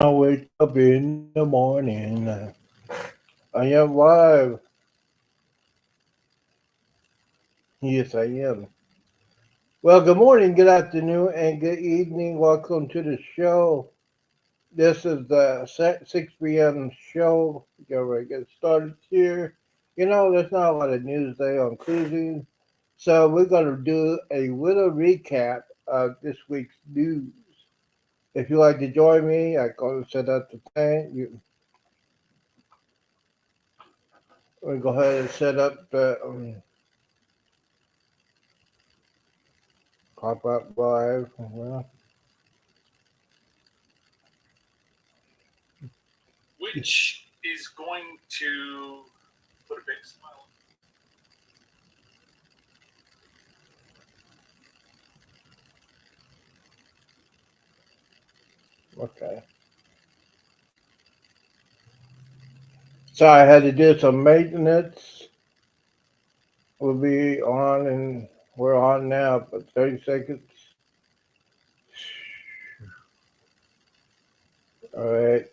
I wake up in the morning. I am live. Yes, I am. Well, good morning, good afternoon, and good evening. Welcome to the show. This is the 6 p.m. show. Get ready to get started here. There's not a lot of news today on cruising, so we're going to do a little recap of this week's news. If you'd like to join me, I'm going to set up the thing. We go ahead and set up the pop up live. Well, which is going to put a big smile. okay. So I had to do some maintenance. We'll be on, and we're on now, but 30 seconds. All right.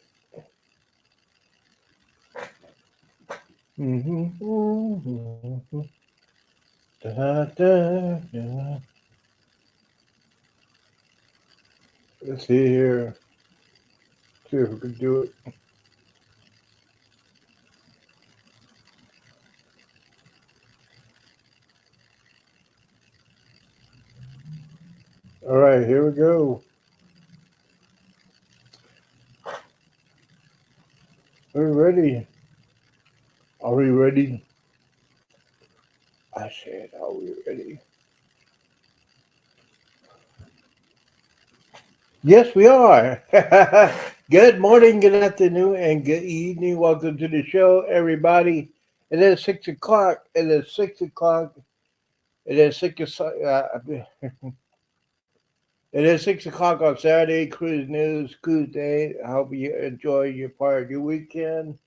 Mm-hmm. Da, da, da. Let's see here. See if we can do it. All right, here we go. We're ready. Are we ready? I said, are we ready? Yes, we are. Good morning, good afternoon, and good evening. Welcome to the show, everybody. It is 6 o'clock. It is 6 o'clock. It is 6 o'clock. It is 6 o'clock on Saturday. Cruise News, Cruise Day. I hope you enjoy your part of your weekend.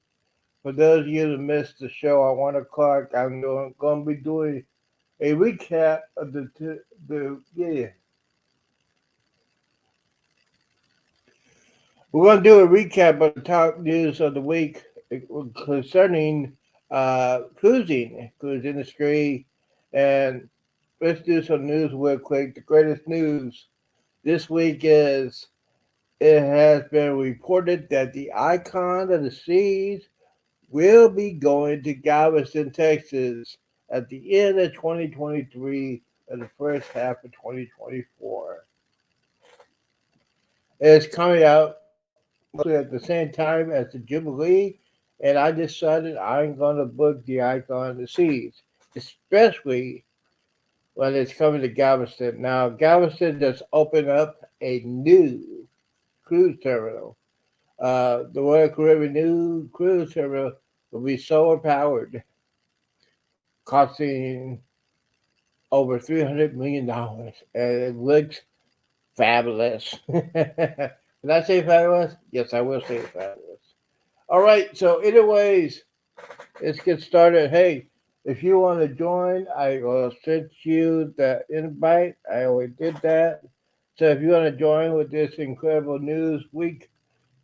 For those of you that missed the show at 1 o'clock, I'm going to be doing a recap of the yeah. We're going to do a recap of the top news of the week concerning cruise industry, and let's do some news real quick. The greatest news this week is it has been reported that the Icon of the Seas will be going to Galveston, Texas at the end of 2023 and the first half of 2024. It's coming out mostly at the same time as the Jubilee, and I decided I'm going to book the Icon of the Seas, especially when it's coming to Galveston. Now, Galveston just opened up a new cruise terminal. The Royal Caribbean new cruise terminal will be solar powered, costing over $300 million, and it looks fabulous. Can I say fabulous? Yes, I will say fabulous. All right. So, anyways, let's get started. Hey, if you want to join, I will send you the invite. I already did that. So, if you want to join with this incredible news week,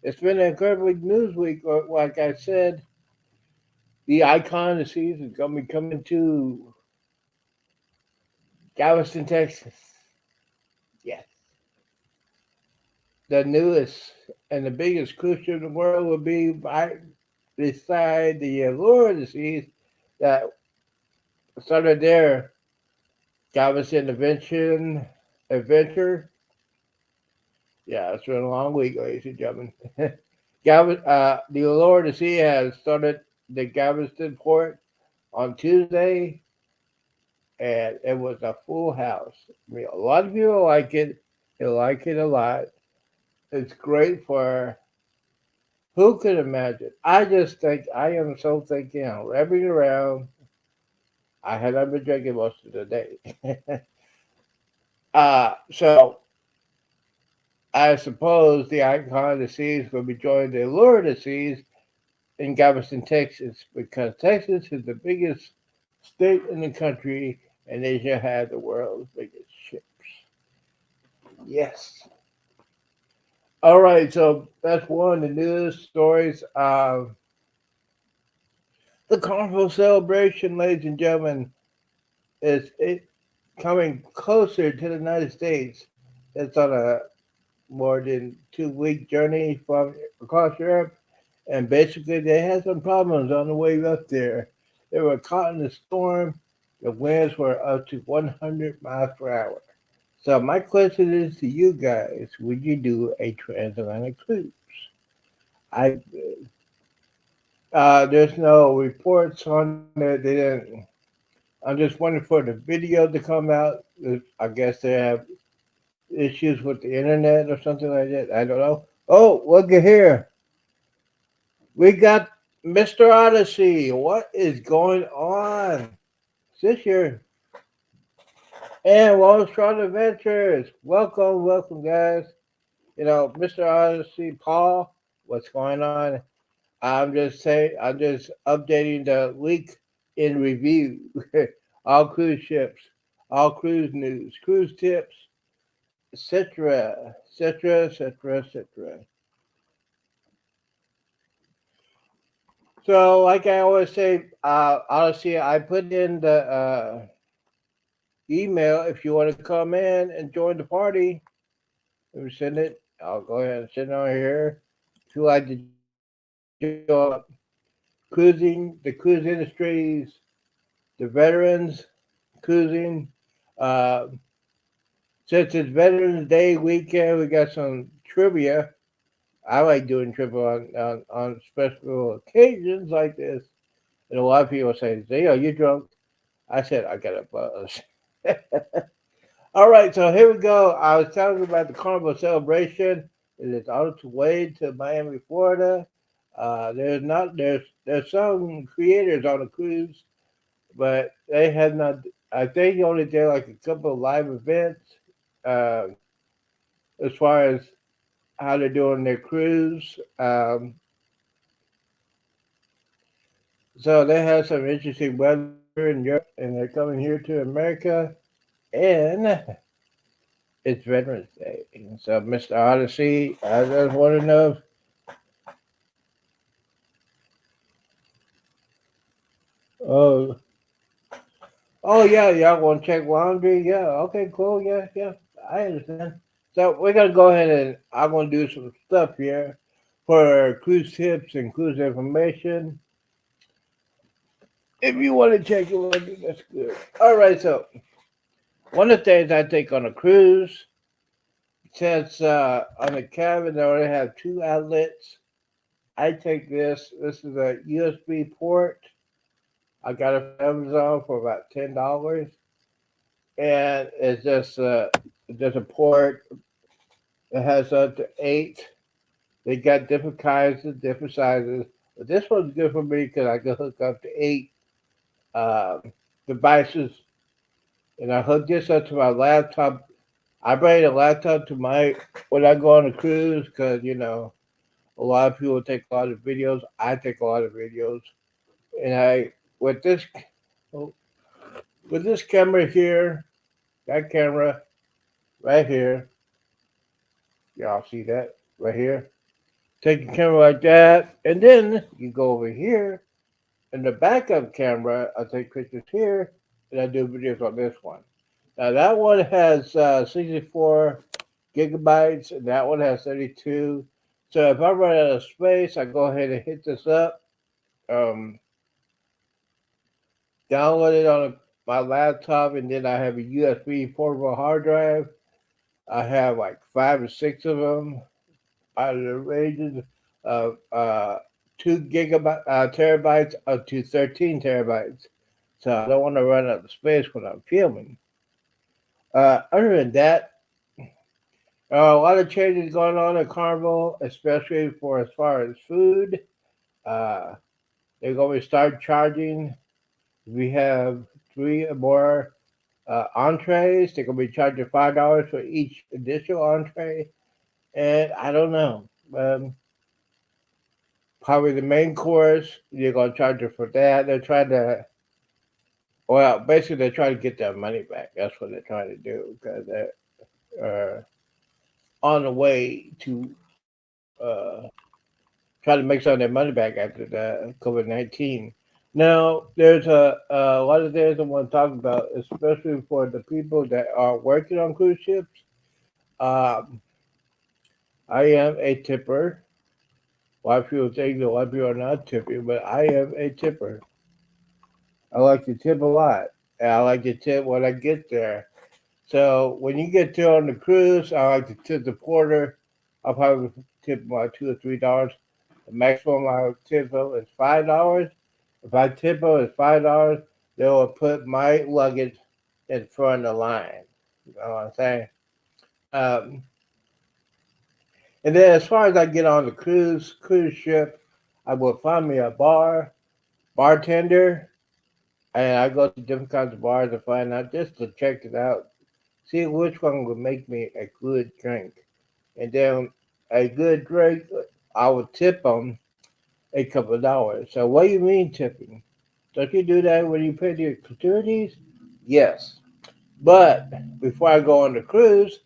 it's been an incredible news week. Like I said, the Icon of the Seas is going to be coming to Galveston, Texas. Yes. The newest and the biggest cruise ship in the world will be by beside the Allure of the Seas that started there. Galveston Adventure. Yeah, it's been a long week, ladies and gentlemen. The Allure of the Sea has started the Galveston port on Tuesday, and it was a full house. I mean, a lot of people like it. They like it a lot. It's great for who could imagine. I just think I am so thinking I'm wrapping around. I had not been drinking most of the day. So I suppose the Icon of the Seas will be joining the Allure of the Seas in Galveston, Texas, because Texas is the biggest state in the country, and they should have the world's biggest ships. Yes. All right, so that's one of the news stories. The Carnival celebration, ladies and gentlemen, is it coming closer to the United States. It's on a more than 2 week journey from across Europe, and basically they had some problems on the way up there. They were caught in a storm. The winds were up to 100 miles per hour. So my question is to you guys: would you do a transatlantic cruise? I there's no reports on it. They didn't. I'm just waiting for the video to come out. I guess they have issues with the internet or something like that. I don't know. Oh, look at here. We got Mr. Odyssey. What is going on? This year. And Wall Street Adventures. Welcome, welcome, guys. Mr. Odyssey, Paul, what's going on? I'm just updating the week in review. All cruise ships, all cruise news, cruise tips, etc., etc., etc., etc. So, like I always say, honestly, I put in the email if you want to come in and join the party. Let me send it. I'll go ahead and send it on here. If you like to join cruising, the cruise industries, the veterans cruising. Uh, since it's Veterans Day weekend, we got some trivia. I like doing trivia on special occasions like this. And a lot of people say, "Zay, you drunk?" I said, "I got a buzz." All right, so here we go. I was telling you about the Carnival celebration. It is on its way to Miami, Florida. There's some creators on the cruise, but they have not. I think you only did like a couple of live events uh, as far as how they're doing their cruise. So they have some interesting weather in Europe, and they're coming here to America, and it's Veterans Day. And so, Mr. Odyssey, I just want to know. Oh, oh yeah, y'all want to check laundry? Yeah, okay, cool. Yeah, yeah, I understand. So we're gonna go ahead and I'm gonna do some stuff here for cruise tips and cruise information. If you want to check your laundry, that's good. All right, so one of the things I take on a cruise, since on the cabin they already have two outlets, I take this. This is a USB port. I got it from Amazon for about $10, and it's just a port. It has up to eight. They got different kinds of different sizes, but this one's good for me because I can hook up to eight um, devices, and I hook this up to my laptop. I bring a laptop to my when I go on a cruise because a lot of people take a lot of videos. I take a lot of videos, and I with this with this camera here, that camera right here, y'all see that right here. Take a camera like that, and then you go over here, and the backup camera. I take pictures here, and I do videos on this one. Now that one has 64 gigabytes, and that one has 32. So if I run out of space, I go ahead and hit this up, um, download it on my laptop, and then I have a USB portable hard drive. I have like five or six of them out of the ranges of 2 gigabyte terabytes up to 13 terabytes. So I don't want to run out of space when I'm filming. Other than that, a lot of changes going on at Carnival, especially for as far as food. Uh, they're going to start charging. We have three or more entrees. They're going to be charging $5 for each additional entree. And I don't know. Probably the main course, you're going to charge you for that. They're trying to, well, basically, they're trying to get their money back. That's what they're trying to do because they're on the way to try to make some of their money back after the COVID-19. Now, there's a lot of things I want to talk about, especially for the people that are working on cruise ships. Um, I am a tipper. A lot of people think that a lot of people are not tipping, but I am a tipper. I like to tip a lot, and I like to tip when I get there. So when you get there on the cruise, I like to tip the porter. I'll probably tip about $2 or $3. The maximum I'll tip them is $5. If I tip them it's $5, they will put my luggage in front of the line. You know what I'm saying? Um, and then as far as I get on the cruise ship, I will find me a bartender, and I go to different kinds of bars to find out just to check it out, see which one would make me a good drink. And then a good drink, I would tip them a couple of dollars. So what do you mean tipping? Don't you do that when you pay your gratuities? Yes. But before I go on the cruise,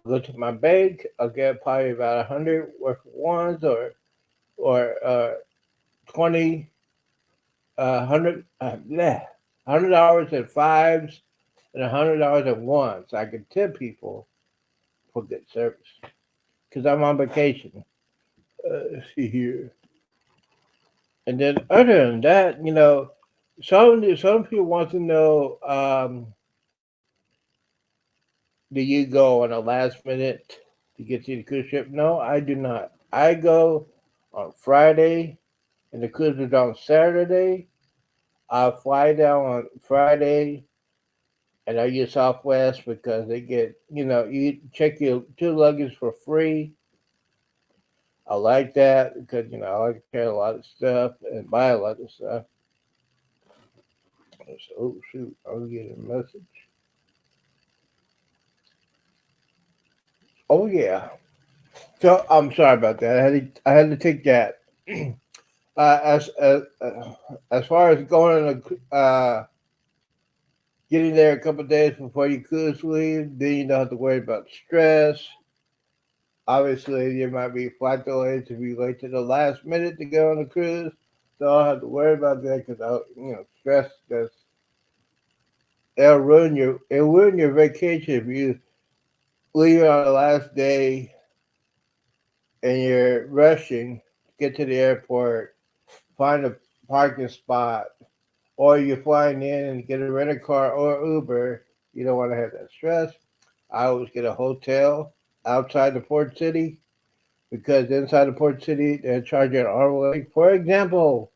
I go to my bank. I'll get probably about 100 worth of ones or 20, 100, $100 in fives and $100 in ones. I can tip people for good service because I'm on vacation. Let's see here. And then other than that, some people want to know, do you go on a last minute to get to the cruise ship? No, I do not. I go on Friday, and the cruise is on Saturday. I fly down on Friday, and I use Southwest because they get, you check your two luggage for free. I like that because, I like to carry a lot of stuff and buy a lot of stuff. Oh, shoot, I'm getting a message. Oh, yeah. So I'm sorry about that. I had to take that. As far as going on getting there a couple of days before you cruise leave, then you don't have to worry about stress. Obviously, there might be flight delays if you wait to the last minute to go on a cruise. So I don't have to worry about that because stress does it'll ruin your vacation if you leave on the last day and you're rushing to get to the airport, find a parking spot, or you're flying in and get a rental car or Uber. You don't want to have that stress. I always get a hotel outside the port city because inside the port city they're charging an arm and. For example,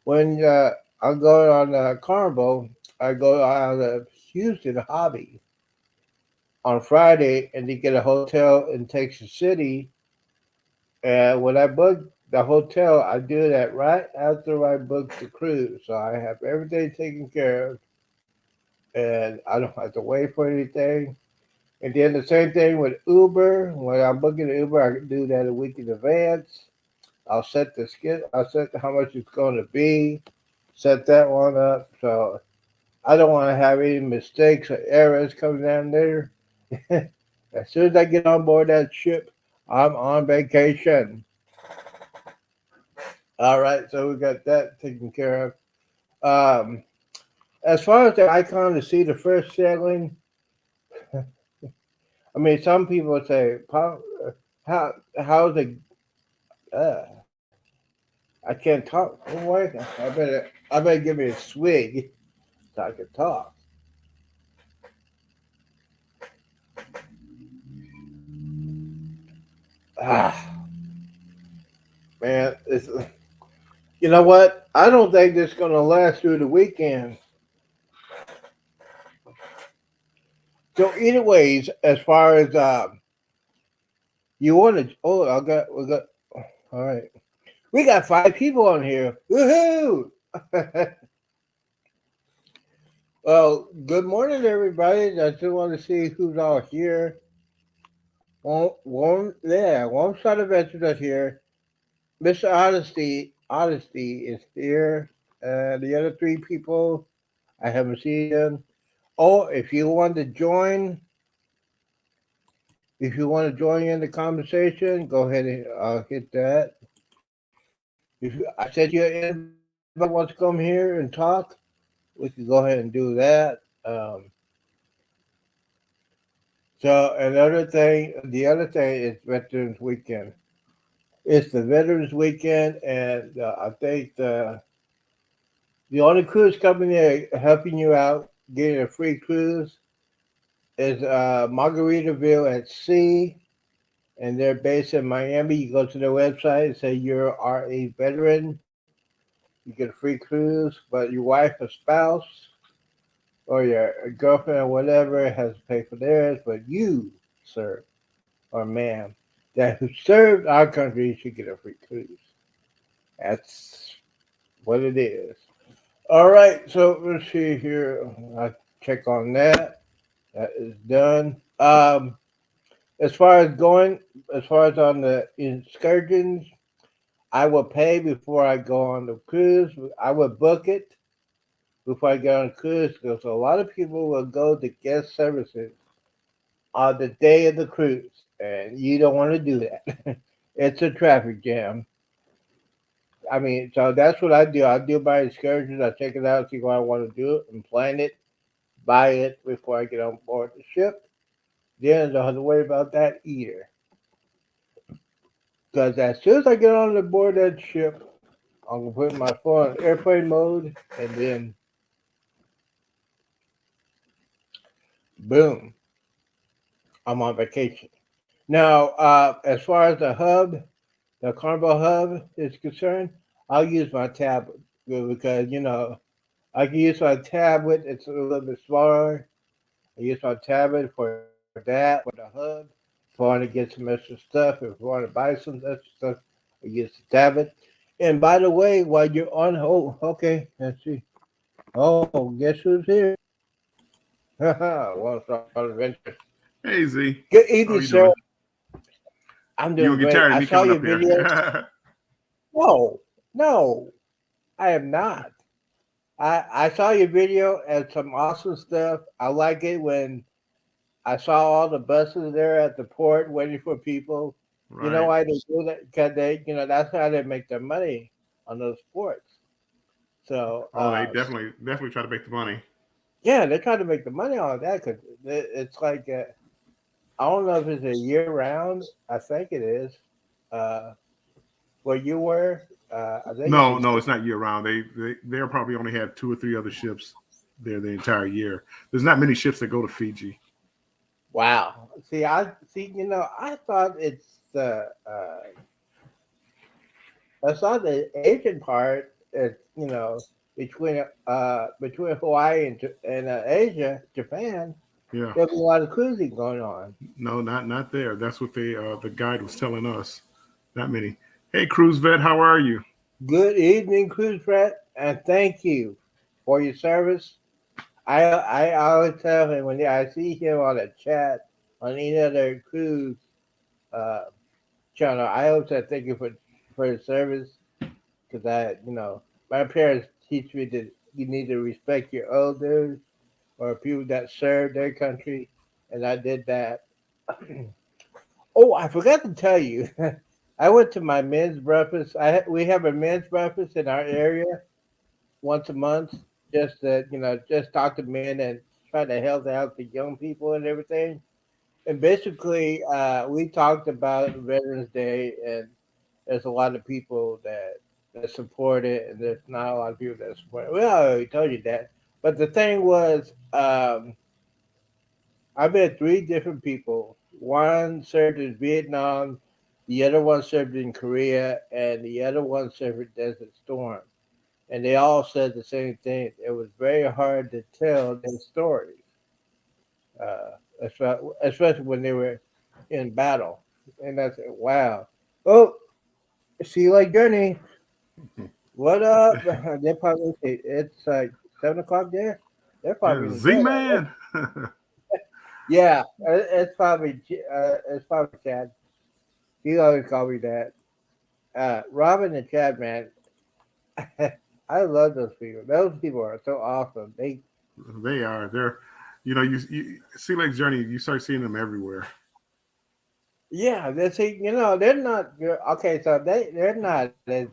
when I'm going on Carnival, I go out of Houston Hobby on Friday and they get a hotel in Texas City. And when I book the hotel, I do that right after I book the cruise. So I have everything taken care of and I don't have to wait for anything. And then the same thing with Uber. When I'm booking an Uber, I can do that a week in advance. I'll set how much it's going to be, set that one up. So I don't want to have any mistakes or errors coming down there. As soon as I get on board that ship, I'm on vacation. All right, so we got that taken care of. As far as the icon to see the first sailing, I mean, some people say, how's it? Uh, I can't talk. Oh, wait, I better give me a swig so I can talk. Ah, man, you know what? I don't think this is gonna last through the weekend. So, anyways, as far as you want to, we got, all right, we got 5 people on here. Woohoo! Well, good morning, everybody. I just want to see who's all here. One side of veterans here. Mr. Honesty is here. The other 3 people, I haven't seen them. Oh, if you want to join, If you want to join in the conversation, go ahead and hit that. I sent you an invite. If anybody wants to come here and talk, we can go ahead and do that. So the other thing is Veterans Weekend. It's the Veterans Weekend, and I think the only cruise company helping you out getting a free cruise is Margaritaville at Sea, and they're based in Miami. You go to their website and say you are a veteran, you get a free cruise, but your wife or spouse or your girlfriend or whatever has to pay for theirs, but you, sir or ma'am, that who served our country should get a free cruise. That's what it is. All right, so let's see here. I check on that. That is done. As far as going, as far as on the excursions, I will pay before I go on the cruise. I will book it before I get on a cruise because a lot of people will go to guest services on the day of the cruise, and you don't want to do that. It's a traffic jam. I mean, so that's what I do. I do my excursions. I check it out, see what I want to do, and plan it, buy it before I get on board the ship. Then I don't have to worry about that either. Because as soon as I get on the board that ship, I'm gonna put my phone on airplane mode, and then boom, I'm on vacation. Now, as far as the Carnival hub is concerned, I'll use my tablet because I can use my tablet. It's a little bit smaller. I use my tablet for that, for the hub. If I want to get some extra stuff, if I want to buy some extra stuff, I use the tablet. And by the way, while you're on hold, okay, let's see. Oh, guess who's here? Well, start adventure. Hey Z, Good how evening, are you sir. doing? I'm You doing gonna get great. tired of I me saw coming your up videos. here? No, no, I am not. I saw your video and some awesome stuff. I like it when I saw all the buses there at the port waiting for people. You know Right. why they do that? Because that's how they make their money on those ports. So, Oh, they definitely try to make the money. yeah, they try to make the money on that because it's like, I don't know if it's a year round. I think it is. Uh, where you were, I think it's No, a no, it's not year round. They'll probably only have two or three other ships there the entire year. There's not many ships that go to Fiji. wow. See. I thought it's the I saw the Asian part. It's between Hawaii and Asia, Japan. Yeah. There's a lot of cruising going on. No, not there. That's what the guide was telling us. Not many. Hey, cruise vet, how are you? Good evening, cruise Brett, and thank you for your service. I always tell him when I see him on a chat on any other cruise uh, channel, I always say thank you for the service because my parents teach me that you need to respect your elders or people that serve their country, and I did that. Oh, I forgot to tell you, I went to my men's breakfast. We have a men's breakfast in our area once a month, just talk to men and try to help out the young people and everything. And basically, we talked about Veterans Day, and there's a lot of people that support it, and there's not a lot of people that support it. Well, I already told you that. But the thing was, I met three different people. One served in Vietnam, the other one served in Korea, and the other one served in Desert Storm. And they all said the same thing. It was very hard to tell their stories, especially when they were in battle. And I said, wow. Oh, see you like Journey. What up? They probably it's like 7 o'clock there. They're probably Yeah, in Z bed already. man. Yeah, it's probably Chad. He always call me that. Robin and Chad, man, I love those people. Those people are so awesome. They are. They're you Sea Legs Journey. You start seeing them everywhere. Yeah, they see, they're not okay. So they're not as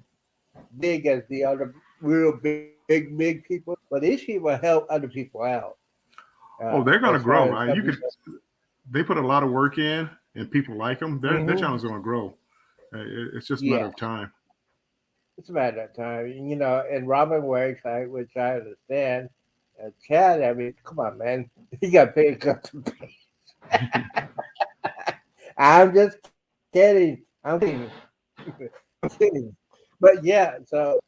big as the other real big people, but these people help other people out. Oh, they're going to As far grow. as Right? You could. They put a lot of work in, and people like them. Their hmm channel's going to grow. It's just a matter yeah, of time. it's a matter of time. And Robin works, which I understand. Chad, I mean, come on, man, he got paid up to pay. I'm just kidding. I'm kidding. I'm kidding. But yeah, so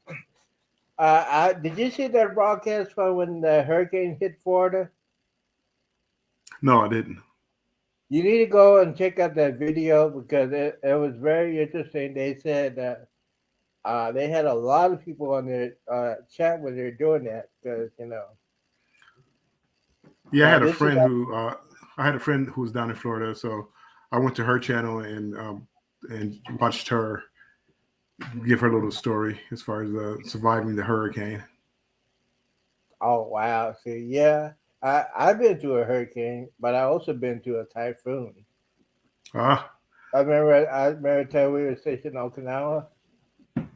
did you see that broadcast from when the hurricane hit Florida? No, I didn't. You need to go and check out that video because it was very interesting. They said that they had a lot of people on their chat when they're doing that because Yeah, now this is I had a friend who was down in Florida, so I went to her channel and watched her give her little story as far as surviving the hurricane. oh wow, see, yeah, I've been to a hurricane, but I also been to a typhoon. Ah, I remember telling we were stationed in Okinawa, and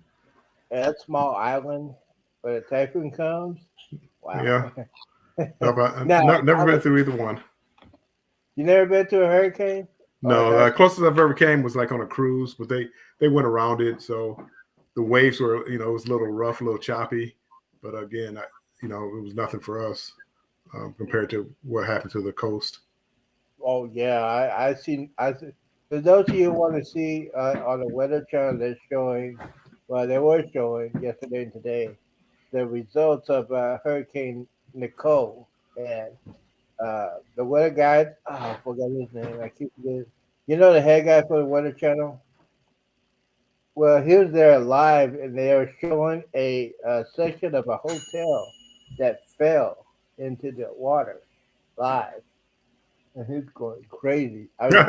that small island where a typhoon comes. Wow. yeah. No, Now never been through either one. you never been to a hurricane or a No, the typhoon? closest I've ever came was like on a cruise, but they went around it, so the waves were it was a little rough, a little choppy, but again, it was nothing for us compared to what happened to the coast. Oh yeah, I seen. For those of you who want to see on the Weather Channel, they're showing. Well, they were showing yesterday and today the results of Hurricane Nicole, and the weather guy. Oh, I forgot his name. I keep forgetting. You know the head guy for the Weather Channel. Well, he was there live, and they were showing a section of a hotel that fell into the water live, and he's going crazy. I mean,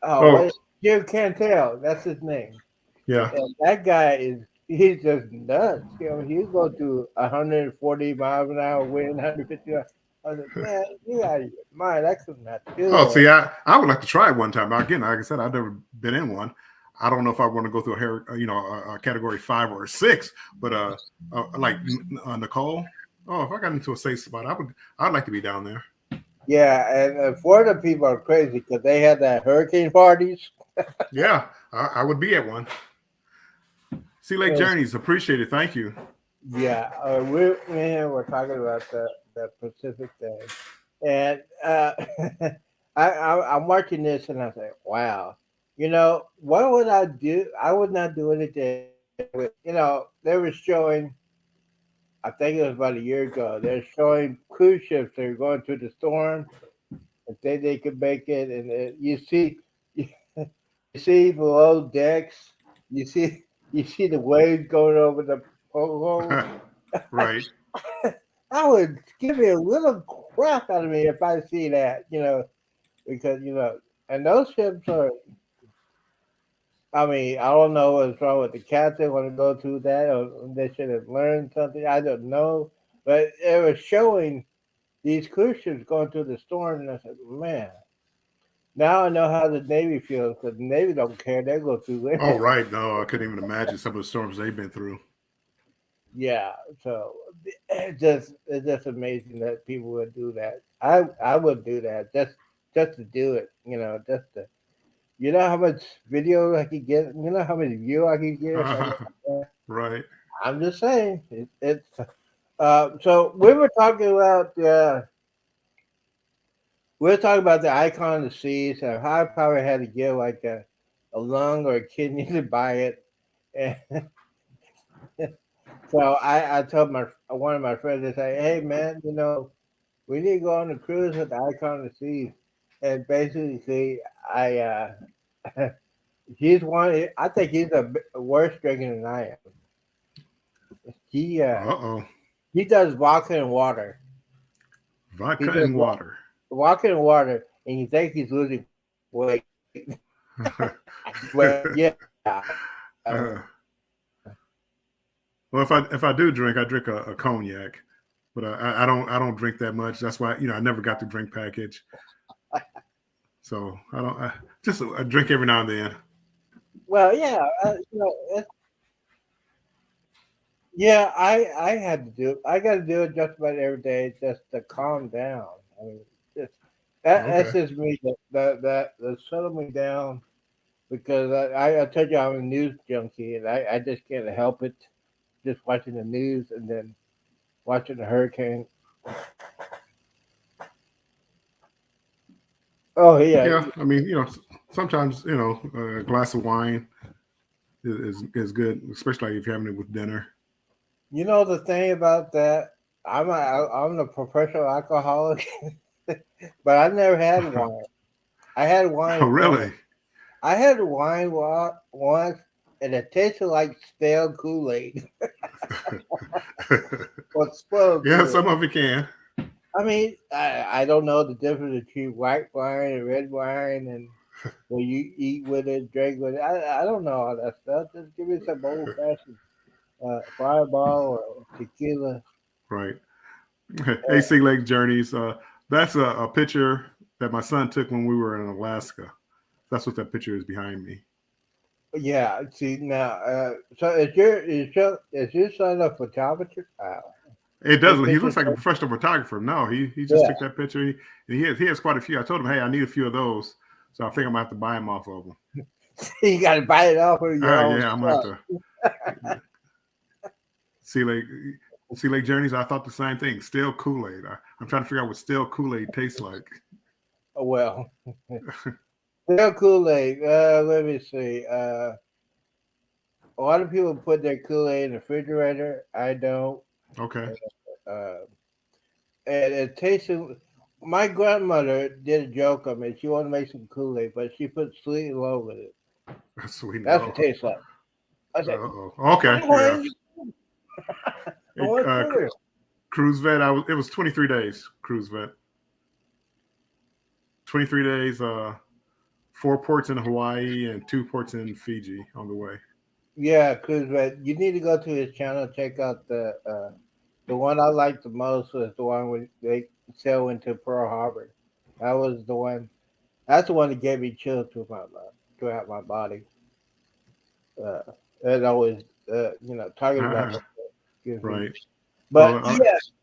oh, Oh, what? Jim Cantel, that's his name. yeah. And that guy he's just nuts. He's going to 140 miles an hour wind, 150 miles. I was like, man, you out of your mind. I could not do Oh, that. see, I would like to try it one time. Again, like I said, I've never been in one. I don't know if I want to go through a category 5 or a 6, but like Nicole. Oh, if I got into a safe spot, I'd like to be down there. Yeah, and Florida people are crazy because they had that hurricane parties. Yeah, I would be at one. Sea Lake And, Journeys, appreciate it. Thank you. yeah, we're talking about the Pacific thing. And I'm watching this and I say, wow, what would I do? I would not do anything with, they were showing, I think it was about a year ago, they're showing cruise ships that are going through the storm and think they could make it. And you see below decks, you see, you see the waves going over the porthole. Right. I would give me a little crap out of me if I see that, because and those ships are. I mean, I don't know what's wrong with the captain want to go through that, or they should have learned something. I don't know, but it was showing these cruise ships going through the storm, and I said, man, now I know how the Navy feels because the Navy don't care; they go through Oh, it. right. No, I couldn't even imagine some of the storms they've been through. Yeah, so it's just amazing that people would do that. I would do that just to do it, just to. You know how much video I could get? You know how many view I could get if I went there? Right. I'm just saying. So we were talking about the icon of the seas and how I probably had to get like a lung or a kidney to buy it. And so I told my one of my friends, I say, hey man, we need to go on a cruise with the icon of the seas. And basically, I he's one. I think he's a worse drinker than I am. He uh, Uh-oh. he does vodka and water. He Vodka does and water. vodka and water, and you think he's losing weight, but yeah. Uh, Uh, well, if I do drink, I drink a cognac, but I don't drink that much. That's why I never got the drink package. So I don't just a drink every now and then. Well, yeah, yeah. I had to do it. I got to do it just about every day just to calm down. I mean, just that's Okay. just me. That settle me down because I told you I'm a news junkie and I just can't help it. Just watching the news and then watching the hurricane. Oh yeah, Yeah, I mean, sometimes a glass of wine is good, especially if you're having it with dinner. you know the thing about that. I'm a professional alcoholic, but I never had wine. I had Oh, wine once. really? I had wine once, and it tasted like stale Kool Aid or spoiled Yeah, Kool Aid. some of it can. I mean, I don't know the difference between white wine and red wine, and when you eat with it, drink with it. I don't know all that stuff. Just give me some old fashioned Fireball or tequila. Right. Uh, AC Lake Journeys. That's a picture that my son took when we were in Alaska. That's what that picture is behind me. yeah. See now, so is your son a photographer? It Take does. He pictures. looks like a professional photographer. No, he just Yeah, took that picture. He has quite a few. I told him, hey, I need a few of those. So I think I'm gonna have to buy him off of him. you got to buy it off of your own Yeah, I'm gonna have stuff. to see like Sea Lake Journeys. I thought the same thing. Still Kool Aid. I'm trying to figure out what still Kool Aid tastes like. Well, their Kool Aid. Let me see. A lot of people put their Kool Aid in the refrigerator. I don't. Okay, Uh, and it tasted. My grandmother did a joke on me. She wanted to make some Kool Aid, but she put sweet and low with it. sweet and That's what low. it tastes like. I said, Oh, I okay, yeah. want, I Hey, want cereal. Cruise Vet. It was 23 days. Cruise Vet. 23 days. 4 ports in Hawaii and 2 ports in Fiji on the way. Yeah, cause but you need to go to his channel. Check out the one I like the most was the one where they sail into Pearl Harbor. That was the one. That's the one that gave me chills throughout my body. Uh, and always, talking about that gives me. Right. But Well,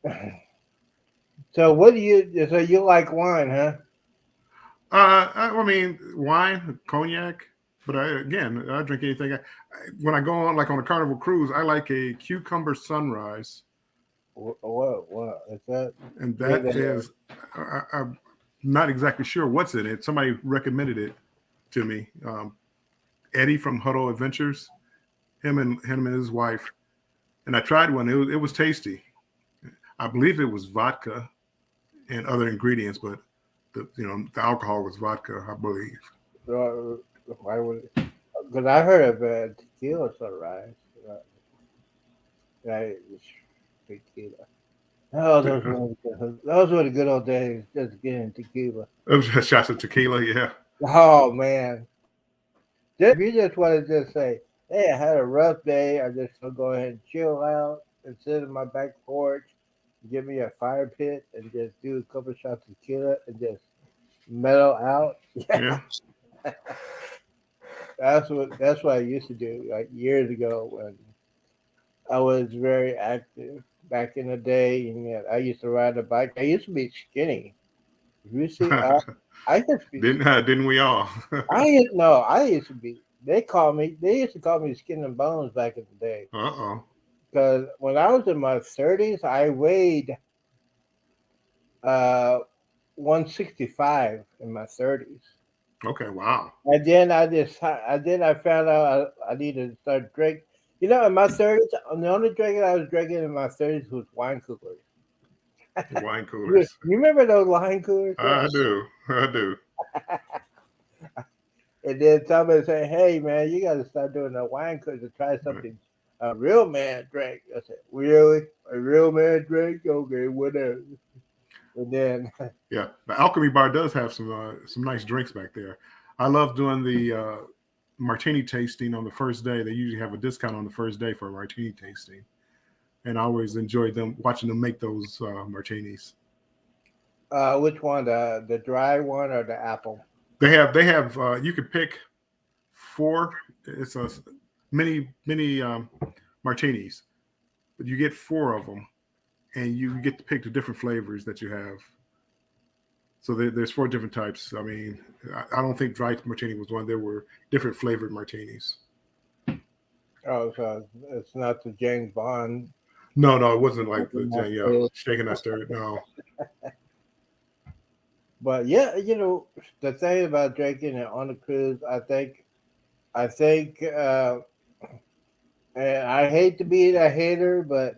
yeah. So what do you? So you like wine, huh? I mean, wine, cognac, but I drink anything. When I go on like on a Carnival cruise, I like a cucumber sunrise, What is that? and Say that that. is, I'm not exactly sure what's in it. Somebody recommended it to me. Eddie from Huddle Adventures, him and his wife, and I tried one. It was tasty. I believe it was vodka and other ingredients, but the alcohol was vodka, I believe. Why would? Because I heard of tequila sunrise. Uh, right, tequila. Oh, those were the good old days. Just getting tequila. It was just shots of tequila, yeah. Oh man, if you just want to just say, "Hey, I had a rough day. I just gonna go ahead and chill out and sit in my back porch, give me a fire pit, and just do a couple shots of tequila and just mellow out." Yeah. That's what I used to do like years ago when I was very active back in the day. And yeah, I used to ride a bike. I used to be skinny. If you see, I used to be. Didn't we all? I used to be. They used to call me Skin and Bones back in the day. Uh-oh. Because when I was in my 30s, I weighed uh 165 in my 30s. Okay, wow. And then I found out I needed to start drinking. In my 30s, the only drinking I was drinking in my 30s was wine coolers. Wine You coolers. remember those wine coolers? I do. I do. And then somebody say, "Hey man, you got to start doing the wine cooler to try Right. something a real man drink." I said, "Really? A real man drink? Okay, whatever." And then, Yeah. The Alchemy Bar does have some nice drinks back there. I love doing the martini tasting on the first day. They usually have a discount on the first day for a martini tasting. And I always enjoyed them watching them make those martinis. which one, the dry one or the apple? They have you could pick 4. It's a mini martinis, but you get 4 of them, and you get to pick the different flavors that you have. So there's 4 different types. I mean, I don't think dry martini was one. There were different flavored martinis. Oh, so it's not the James Bond. No, it wasn't like the shaking that stir. No. But yeah, the thing about drinking it on a cruise, I think, and I hate to be a hater, but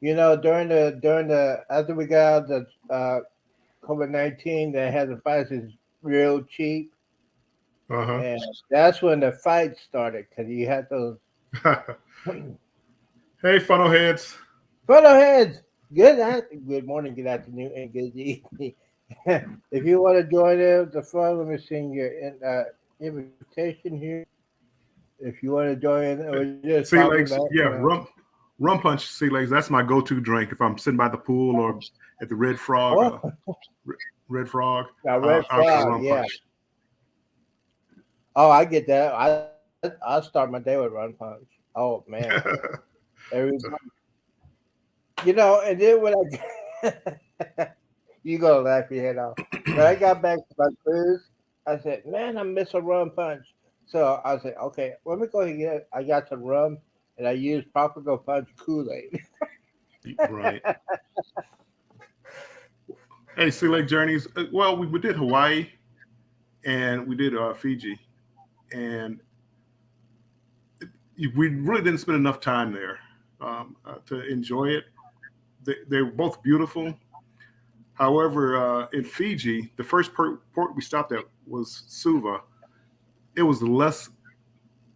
during the after we got out the COVID-19, they had the prices real cheap, Uh-huh. and that's when the fight started because you had those Hey, funnel heads. photo heads. Good morning, good afternoon, and good evening. If you want to join the fun, let me send your invitation here. If you want to join, we're just Sea talking legs, about, yeah, rum punch sea legs. That's my go-to drink if I'm sitting by the pool or at the Red Frog. Red Frog. Red I'll get Frog, rum yeah. punch. Oh, I get that. I start my day with rum punch. Oh man, everybody, and then when I you gonna laugh your head off. When I got back to my cruise, I said, "Man, I miss a rum punch." So I said, "Okay, let me go ahead and get it." I got some rum, and I used Tropical Punch Kool-Aid. Right. Hey, Sea Lake Journeys. Well, we did Hawaii, and we did Fiji, and we really didn't spend enough time there to enjoy it. They were both beautiful. However, in Fiji, the first port we stopped at was Suva. It was less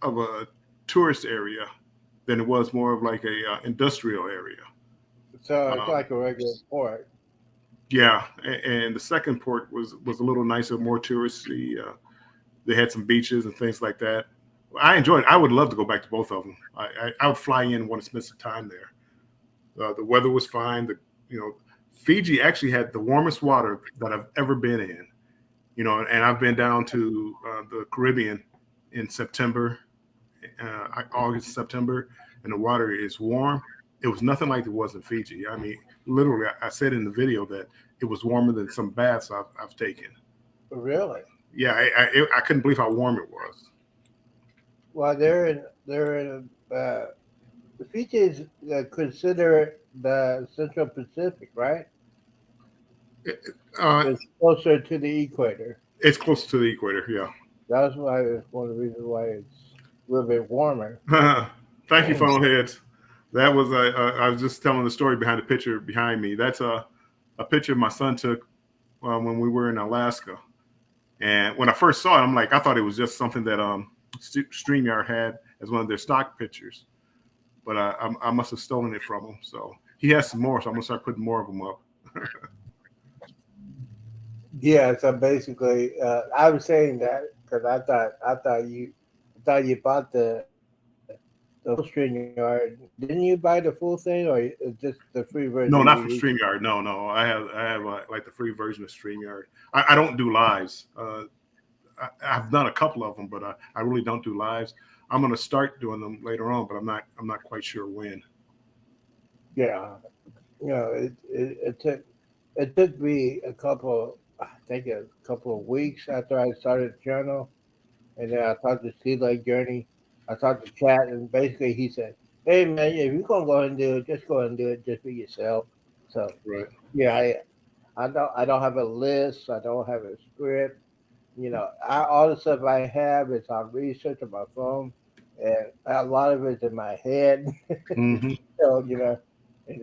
of a tourist area than it was more of like a industrial area. So it's like a regular port. Yeah, and the second port was a little nicer, more touristy. They had some beaches and things like that. I enjoyed it. I would love to go back to both of them. I would fly in and want to spend some time there. The weather was fine. Fiji actually had the warmest water that I've ever been in. And I've been down to the Caribbean in September, August, September, and the water is warm. It was nothing like it was in Fiji. I mean, literally, I said in the video that it was warmer than some baths I've taken. Really? Yeah, I couldn't believe how warm it was. Well, they're in the Fiji is considered the Central Pacific, right? It's closer to the equator. It's close to the equator, yeah. That's why it's one of the reasons why it's a little bit warmer. Thank you, funnel heads. That was I was just telling the story behind the picture behind me. That's a picture my son took when we were in Alaska. And when I first saw it, I'm like, I thought it was just something that StreamYard had as one of their stock pictures. But I must have stolen it from him. So he has some more, so I'm gonna start putting more of them up. Yeah, so basically, I was saying that because I thought you bought the full StreamYard. Didn't you buy the full thing or just the free version? No, not for StreamYard. No. I have like the free version of StreamYard. I don't do lives. I've done a couple of them, but I really don't do lives. I'm going to start doing them later on, but I'm not quite sure when. Yeah, it took me a couple of weeks after I started the channel, and then I talked to Sea Lake Journey. I talked to Chat, and basically he said, "Hey man, if you're gonna go ahead and do it, just go ahead and do it. Just be yourself." So right. Yeah, I don't have a list. I don't have a script. All the stuff I have is on research on my phone, and a lot of it's in my head. Mm-hmm. So and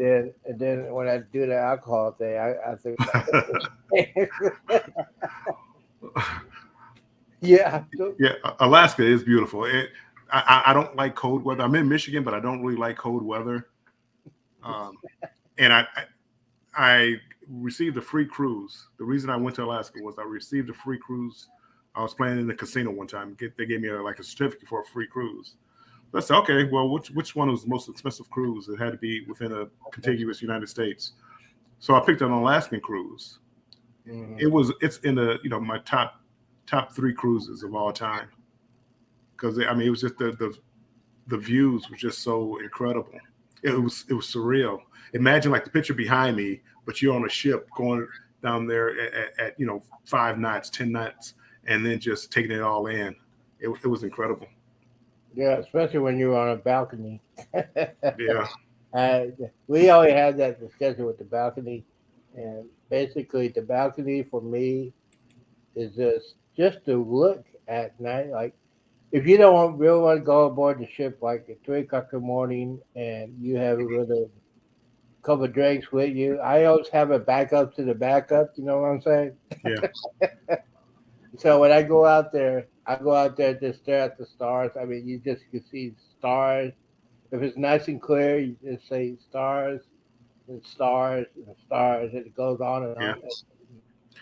then when I do the alcohol thing, I think. Yeah. Yeah, Alaska is beautiful. I don't like cold weather. I'm in Michigan, but I don't really like cold weather. And I received a free cruise. The reason I went to Alaska was I received a free cruise. I was playing in the casino one time. They gave me a certificate for a free cruise. I said, okay, well, which one was the most expensive cruise? It had to be within a contiguous United States. So I picked an Alaskan cruise. Mm-hmm. It's in the my top top 3 cruises of all time. Because I mean, it was just the views were just so incredible. It was surreal. Imagine like the picture behind me, but you're on a ship going down there at 5 knots, 10 knots, and then just taking it all in. It was incredible. Yeah, especially when you're on a balcony. Yeah. We always had that discussion with the balcony, and basically the balcony for me is just to look at night. Like if you don't really want to go aboard the ship like at 3 o'clock in the morning, and you have a little couple of drinks with you, I always have a backup to the backup. You know what I'm saying? Yeah. So when I go out there to stare at the stars. I mean, you just can see stars. If it's nice and clear, you just say stars and stars and stars, and it goes on and Yeah. on.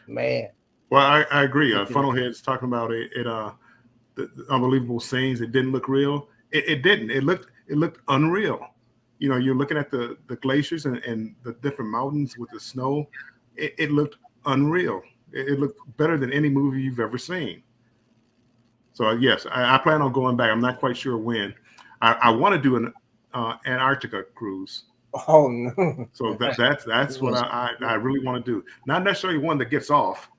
Man. Well, I agree. Funnelhead's talking about the unbelievable scenes. It didn't look real. It didn't. It looked unreal. You're looking at the glaciers and the different mountains with the snow. It looked unreal. It looked better than any movie you've ever seen. So yes, I plan on going back. I'm not quite sure when. I want to do an Antarctica cruise. Oh no! So that's what I really want to do. Not necessarily one that gets off.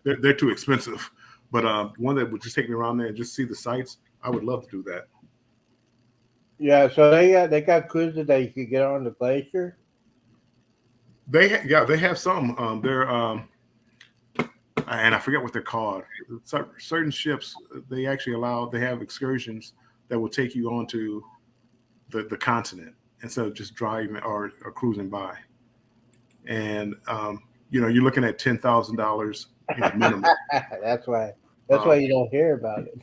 They're too expensive, but one that would just take me around there and just see the sights. I would love to do that. Yeah, so they got cruises that you could get on the glacier. They have some. They're and I forget what they're called. Certain ships they actually they have excursions that will take you onto the continent instead of just driving or cruising by. And you're looking at $10,000 minimum. That's why you don't hear about it.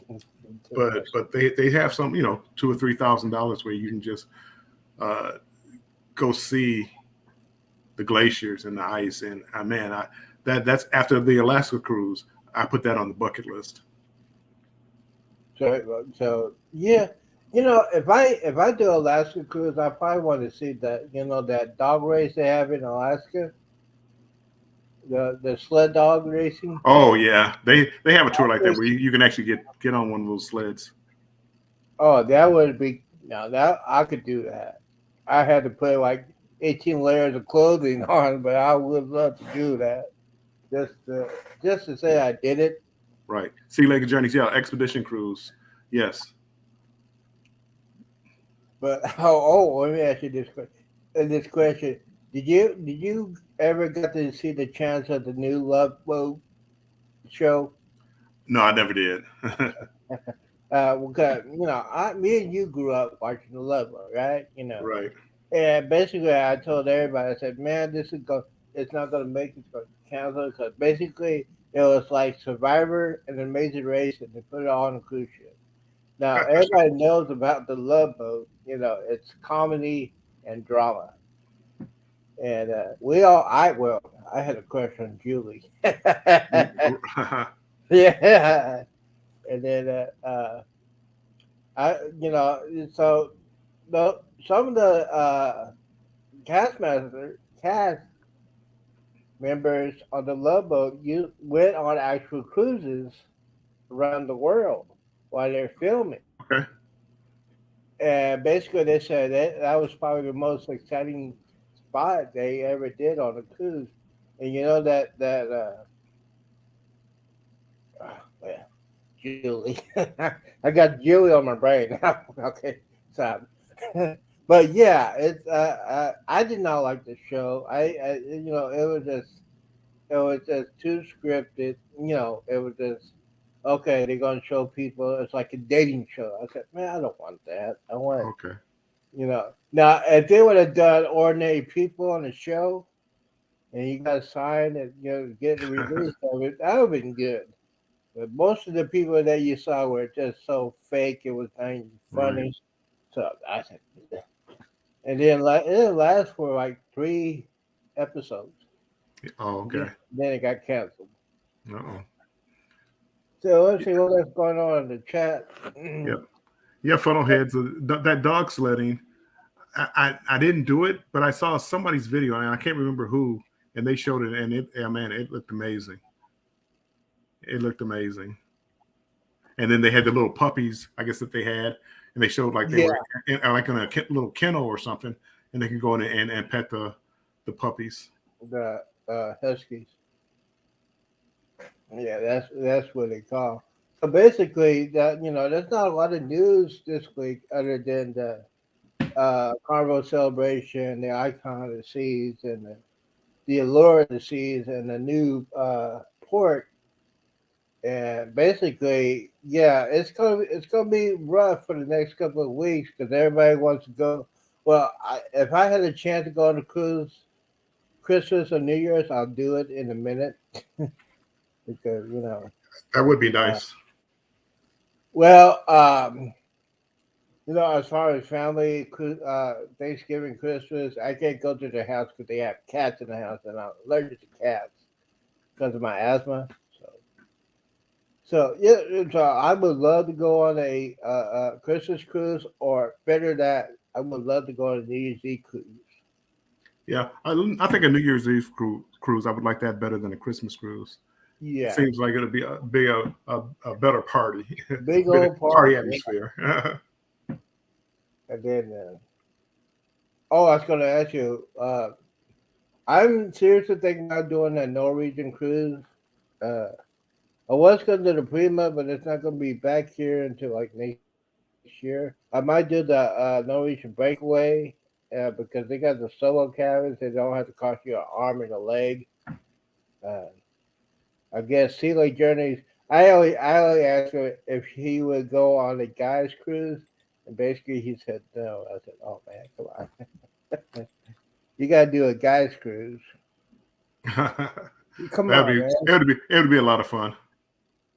But they have some $2,000 or $3,000 where you can just go see the glaciers and the ice. And man, that's after the Alaska cruise. I put that on the bucket list. So yeah, if I do Alaska cruise, I probably want to see that dog race they have in Alaska, the sled dog racing. Oh yeah, they have a tour like that where you can actually get on one of those sleds. Oh, that would be that I could do that. I had to put like 18 layers of clothing on, but I would love to do that. Just to say I did it. Right. Sea Lake Journeys, yeah, expedition cruise. Yes. But let me ask you this question. Did you ever get to see the chance of the new Love Boat show? No, I never did. Because me and you grew up watching the Love Boat, right? Right. And basically, I told everybody, I said, "Man, it's not going to make it. It's going to cancel because basically it was like Survivor and Amazing Race, and they put it all on a cruise ship. Now everybody knows about the Love Boat. It's comedy and drama, and I had a crush on Julie. Yeah, and then so some of the cast members on the Love Boat went on actual cruises around the world while they're filming. Okay. And basically, they said that was probably the most exciting spot they ever did on a cruise. And Julie, I got Julie on my brain now. Okay, stop. But yeah, it's I did not like the show. It was just too scripted. It was just okay. They're gonna show people. It's like a dating show. I said, man, I don't want that. I want Okay. Now if they would have done ordinary people on the show, and you got to sign and get the release of it, that would have been good. But most of the people that you saw were just so fake. It was not even funny. Right. So I said, and then it lasts for like 3 episodes. Oh, okay. Then it got canceled. Uh-oh. So let's see what's going on in the chat. Yep. Yeah, funnelheads. That dog sledding. I didn't do it, but I saw somebody's video, and I can't remember who, and they showed it, and it looked amazing. It looked amazing. And then they had the little puppies, I guess, that they had, and they showed like they Yeah, were like in a little kennel or something, and they can go in and pet the puppies. the Huskies. Yeah, that's what they call. So basically, that there's not a lot of news this week other than the Carnival celebration, the icon of the seas, and the allure of the seas, and the new port. And basically, yeah, it's gonna be rough for the next couple of weeks because everybody wants to go. Well, if I had a chance to go on a cruise, Christmas or New Year's, I'll do it in a minute because That would be Uh, nice. well, as far as family, Thanksgiving, Christmas, I can't go to their house because they have cats in the house, and I'm allergic to cats because of my asthma. So yeah, so I would love to go on a Christmas cruise, or better that, I would love to go on a New Year's Eve cruise. Yeah, I think a New Year's Eve cruise, I would like that better than a Christmas cruise. Yeah, Seems like it'll be a better party, big better old party party, yeah. atmosphere. And then, oh, I was going to ask you. I'm seriously thinking about doing a Norwegian cruise. Uh, I was going to do the Prima, but it's not going to be back here until like next year. I might do the Norwegian Breakaway because they got the solo cabins. They don't have to cost you an arm and a leg. Uh, I guess Sea Lake Journeys. I only asked him if he would go on a guy's cruise, and basically he said no. I said, "Oh man, come on, you got to do a guy's cruise. Come That'd on, be man." it would be a lot of fun.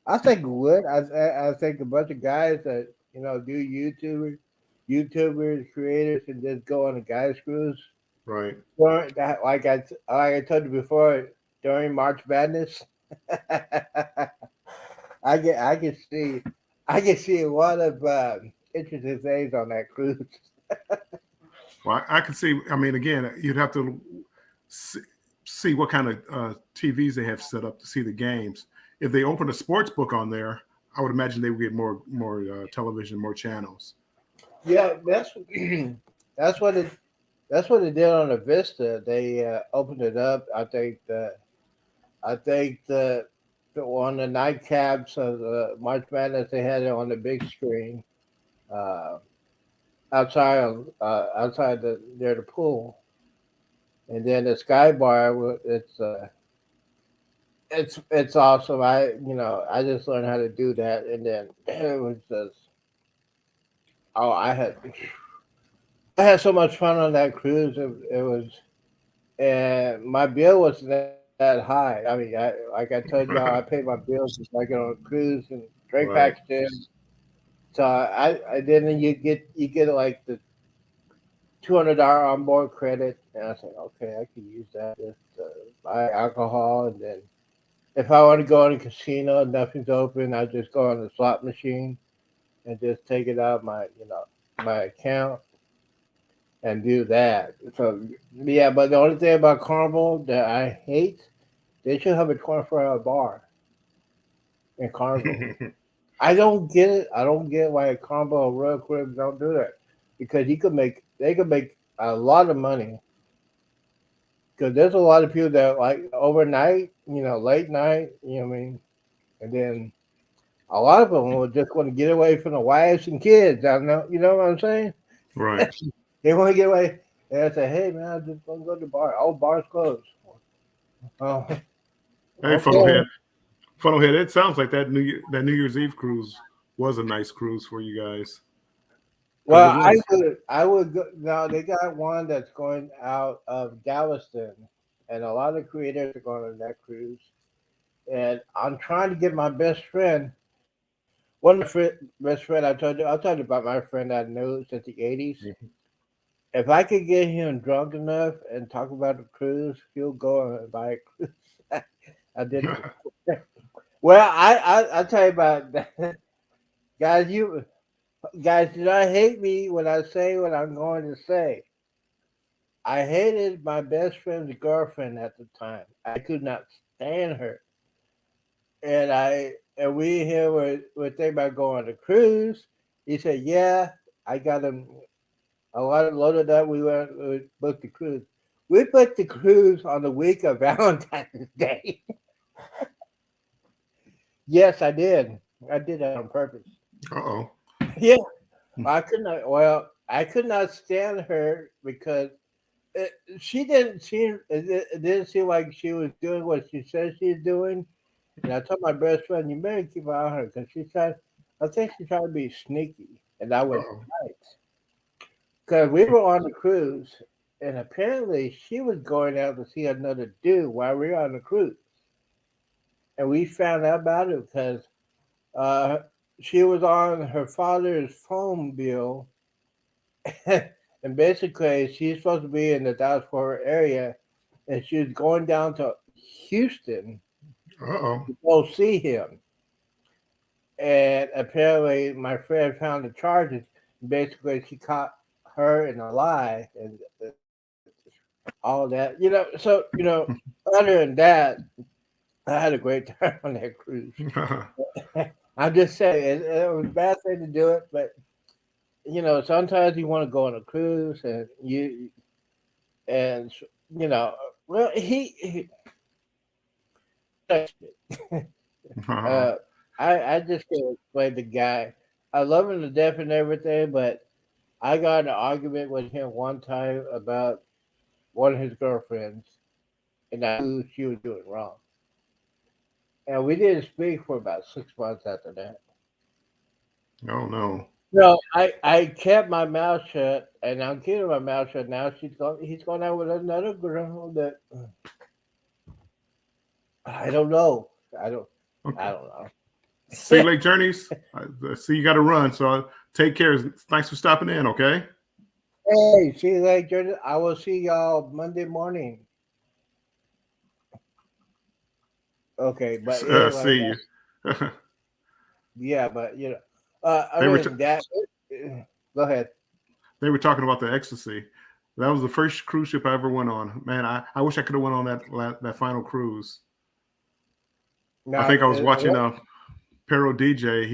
I think it would. I think a bunch of guys that do YouTubers, creators, and just go on a guys cruise. Right. During that, like I told you before, during March Madness, I can see a lot of interesting things on that cruise. Well, I could see. I mean, again, you'd have to see, see what kind of TVs they have set up to see the games. If they open a sports book on there, I would imagine they would get more television, more channels. Yeah, that's what it that's what they did on the Vista. They opened it up. I think the on the nightcaps of the March Madness, they had it on the big screen uh, outside near the pool, and then the Sky Bar. It's awesome. I just learned how to do that, and then it was just, oh, I had so much fun on that cruise. It was, and my bill wasn't that high. I mean, like I told y'all, I paid my bills just like on a cruise and drink Right. package in. So I didn't. You get like the $200 onboard credit, and I said, okay, I could use that just to buy alcohol, and then if I want to go in a casino and nothing's open, I just go on the slot machine and just take it out of my account and do that. So yeah, but the only thing about Carnival that I hate, they should have a 24-hour bar in Carnival. I don't get it. I don't get why Carnival or Royal Caribbean don't do that, because they could make a lot of money. Because there's a lot of people that like overnight, late night, what I mean, and then a lot of them will just want to get away from the wives and kids. I know, you know what I'm saying? Right. They want to get away. And I say, hey man, I just want to go to the bar. Oh, bar's closed. Oh, Hey, okay. Funnelhead. It sounds like that New Year's Eve cruise was a nice cruise for you guys because it Well, I was. would I would go now. They got one that's going out of Galveston, and a lot of creators are going on that cruise. And I'm trying to get my best friend. One of my best friend I told you about my friend I knew since the '80s. If I could get him drunk enough and talk about the cruise, he'll go and buy a cruise. I did it before. Well, I tell you about that. Guys. Guys, do not hate me when I say what I'm going to say. I hated my best friend's girlfriend at the time. I could not stand her. and we here were thinking about going on a cruise. He said, "Yeah, I got him a lot of loaded up. We booked the cruise. We booked the cruise on the week of Valentine's Day. Yes, I did. I did that on purpose. Uh-oh. Yeah, I could not. Well, I could not stand her because it, she didn't seem. It didn't seem like she was doing what she said she's doing. And I told my best friend, "You better keep an eye on her because she's trying. I think she's trying to be sneaky." And I was Uh-oh. right because we were on the cruise, and apparently she was going out to see another dude while we were on the cruise, and we found out about it because uh, she was on her father's phone bill, and basically she's supposed to be in the Dallas Fort Worth area, and she was going down to Houston Uh-oh. to go see him. And apparently, my friend found the charges. Basically, she caught her in a lie and all that. Other than that, I had a great time on that cruise. I'm just saying, it was a bad thing to do it, but sometimes you want to go on a cruise, and you know, well, he Uh-huh. uh, I just can't explain the guy. I love him to death and everything, but I got in an argument with him one time about one of his girlfriends, and I knew she was doing wrong. And we didn't speak for about 6 months after that. Oh no. No, I kept my mouth shut, and I'm keeping my mouth shut now. He's going out with another girl that I don't know. I don't Okay. I don't know. See you late journeys. I see you got to run, so take care. Thanks for stopping in. Okay. Hey, see you later. I will see y'all Monday morning. Okay, but anyway, See you. yeah, but they were other t- than that, go ahead. they were talking about the ecstasy. That was the first cruise ship I ever went on. Man, I wish I could have went on that final cruise. I Now, think I was watching what? Pero DJ.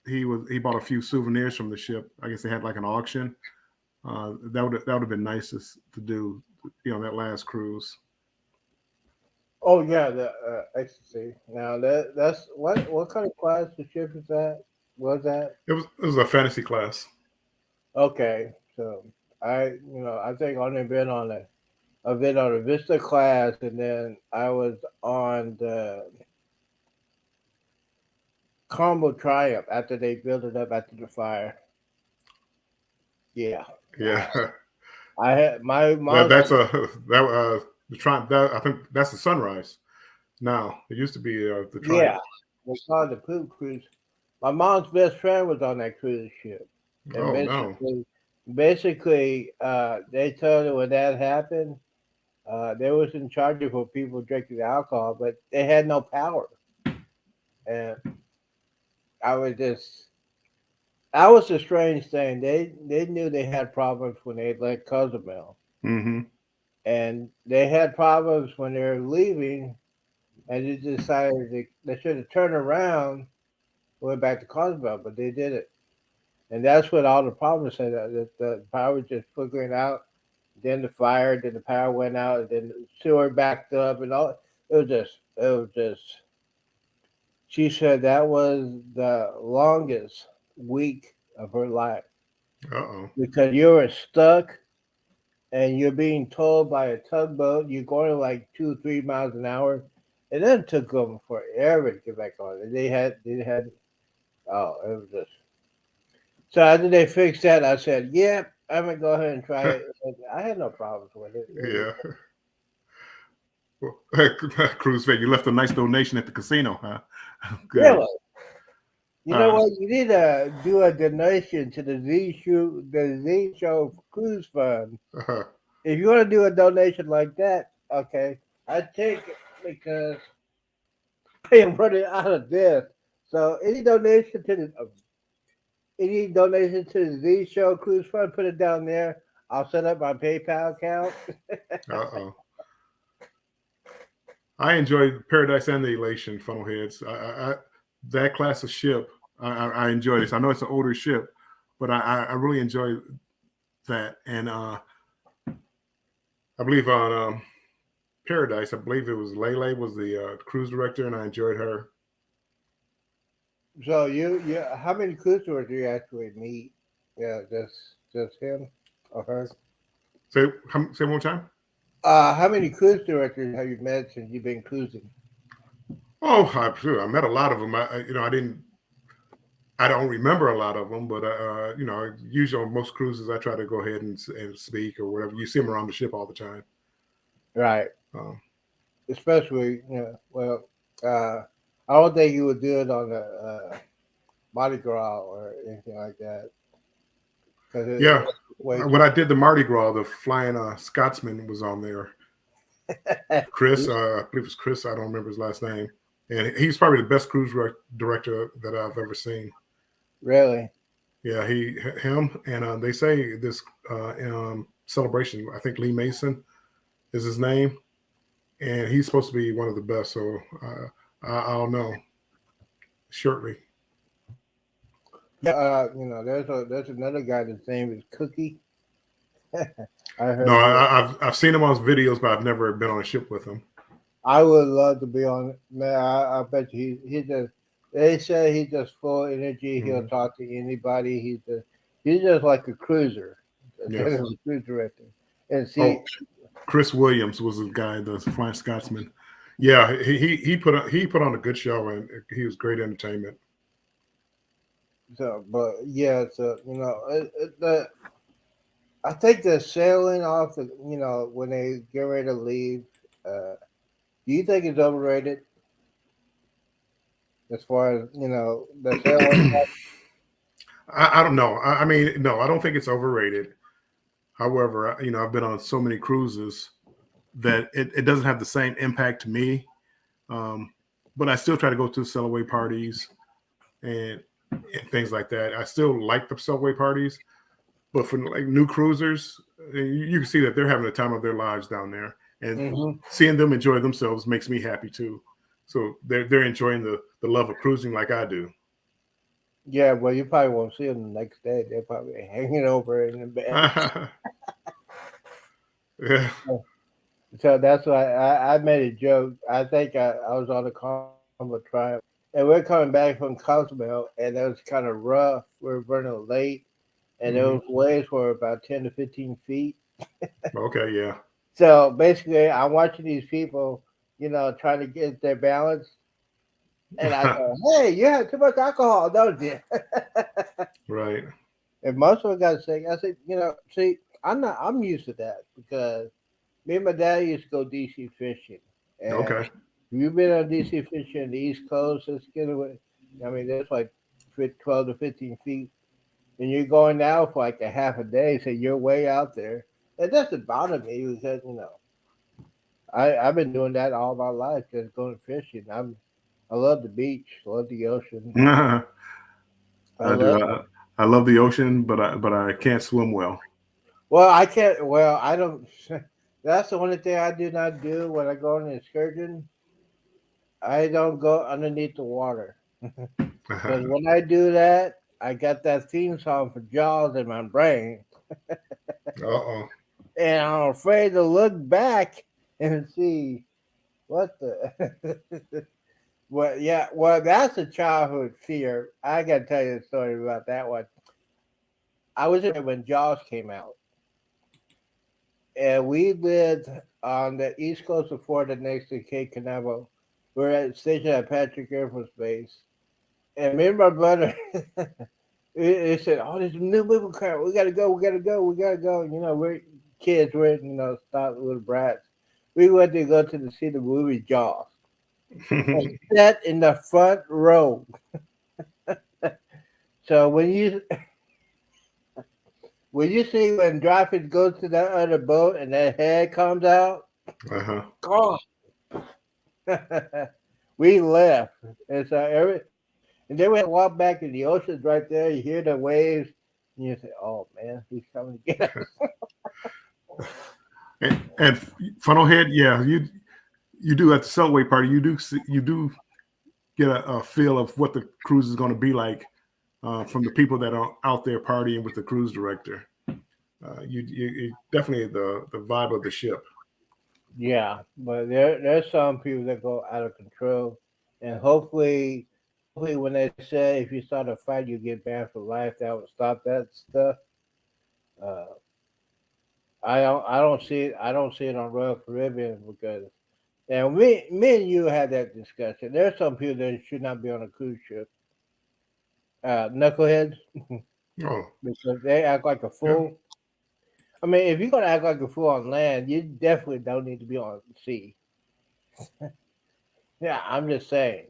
He bought a few souvenirs from the ship. I guess they had like an auction. That would have been nicest to do. That last cruise. Oh yeah, the ecstasy. Now that's what kind of class the ship is that? Was that It was a fantasy class. okay? So I think I only been on I've been on a Vista class, and then I was on the Combo Triumph after they built it up after the fire. Yeah, Yeah, I had my that mom's. that's a that the Triumph. That I think that's the Sunrise. Now it used to be the Yeah, Triumph. we called the poop cruise. My mom's best friend was on that cruise ship, and Oh no. basically, they told her when that happened, they was in charge of for people drinking alcohol, but they had no power, and I was just. That was a strange thing. They knew they had problems when they let Cozumel, Mm-hmm. and they had problems when they were leaving, and they decided they should have turned around, went back to Cozumel, but they didn't. And that's what all the problems said that the power was just flickering out. Then the fire, then the power went out, and then the sewer backed up, and all. It was just. She said that was the longest week of her life Uh-oh. because you were stuck and you're being towed by a tugboat. You're going like 2 or 3 miles an hour. And then it took them forever to get back on. And they had. Oh, it was just. So after they fixed that, I said, "Yeah, I'm gonna go ahead and try it." And I had no problems with it. It was Yeah. Well, Cruise Fate, you left a nice donation at the casino, huh? Good. really, you know Uh, what? You need to do a donation to the Z Show Cruise Fund. uh, If you want to do a donation like that, okay, I take it because I am running out of this. So any donation to the Z Show Cruise Fund, put it down there. I'll set up my PayPal account. uh-oh. I enjoyed Paradise and the Elation funnelheads. That class of ship, I enjoyed it. I know it's an older ship, but I really enjoy that. And I believe on Paradise, I believe it was Lele was the cruise director, and I enjoyed her. So how many cruise tours do you actually meet? Yeah, just him or her. Say one more time. How many cruise directors have you met since you've been cruising? Oh, I met a lot of them. I don't remember a lot of them, but usually on most cruises, I try to go ahead and speak or whatever. You see them around the ship all the time. Right. Um, Especially, I don't think you would do it on the Mardi Gras or anything like that. Yeah, when I did the Mardi Gras, the Flying Scotsman was on there. Chris, I believe it was Chris. I don't remember his last name, and he's probably the best cruise director that I've ever seen. Really? Yeah, him, and they say this celebration. I think Lee Mason is his name, and he's supposed to be one of the best. So I'll know shortly. Yeah, there's another guy. His name is Cookie. I heard. No, I've seen him on his videos, but I've never been on a ship with him. I would love to be on. Man, I bet you he just. They say he's just full of energy. Mm-hmm. He'll talk to anybody. He's just like a cruiser. Yes. A cruise director. And see, Chris Williams was the guy, the Flying Scotsman. Yeah, he put on a good show, and he was great entertainment. So, but yeah, so I think the sailing off the, when they get ready to leave. Do you think it's overrated? As far as the sailing. I don't know. I mean, no, I don't think it's overrated. However, I've been on so many cruises that it doesn't have the same impact to me. But I still try to go to sail away parties and things like that. I still like the sail away parties, but for like new cruisers, you can see that they're having the time of their lives down there, and seeing them enjoy themselves makes me happy too. So they're enjoying the love of cruising like I do. Yeah, well, you probably won't see them the next day. They're probably hanging over in the bed. Yeah. So that's why I made a joke. I think I was on the Carnival Triumph, and we're coming back from Cozumel, and it was kind of rough. We were running late, and those waves were about 10 to 15 feet. Okay, yeah. So basically, I'm watching these people, trying to get their balance. And I go, hey, you have too much alcohol, don't you? Right. And most of them got sick. I said, see, I'm used to that because me and my dad used to go DC fishing. And Okay. if you've been on DC fishing on the East Coast, it's getting, I mean, there's like 12 to 15 feet. And you're going out for like a half a day, so you're way out there. It doesn't bother me because, I've been doing that all my life, just going fishing. I love the beach, love the ocean. I do. I love the ocean, but I can't swim well. Well, I can't. Well, I don't. That's the only thing I do not do when I go on an excursion. I don't go underneath the water because when I do that, I got that theme song for Jaws in my brain. Uh-oh. And I'm afraid to look back and see what the. Well, yeah, well, that's a childhood fear. I got to tell you a story about that one. I was there when Jaws came out, and we lived on the east coast of Florida next to Cape Canaveral. We're at stationed at Patrick Air Force Base, and me and my brother, they said, "Oh, there's a new movie coming. We gotta go. We gotta go. We gotta go." We're kids. We're start little brats. We went to go to see the movie Jaws. And sat in the front row. So when you see when Dreyfus goes to that other boat and that head comes out, God, we left. And so and then we walk back in the ocean's right there. You hear the waves, and you say, "Oh man, he's coming to get us." and funnelhead, yeah, you do at the Subway party, you do get a feel of what the cruise is going to be like from the people that are out there partying with the cruise director. You definitely the vibe of the ship. Yeah, but there's some people that go out of control, and hopefully when they say if you start a fight you get banned for life, that would stop that stuff. Uh, I don't see it on Royal Caribbean because and me and you had that discussion. There's some people that should not be on a cruise ship, knuckleheads, Oh, because they act like a yeah. fool. I mean, if you're gonna act like a fool on land, you definitely don't need to be on the sea. Yeah, I'm just saying.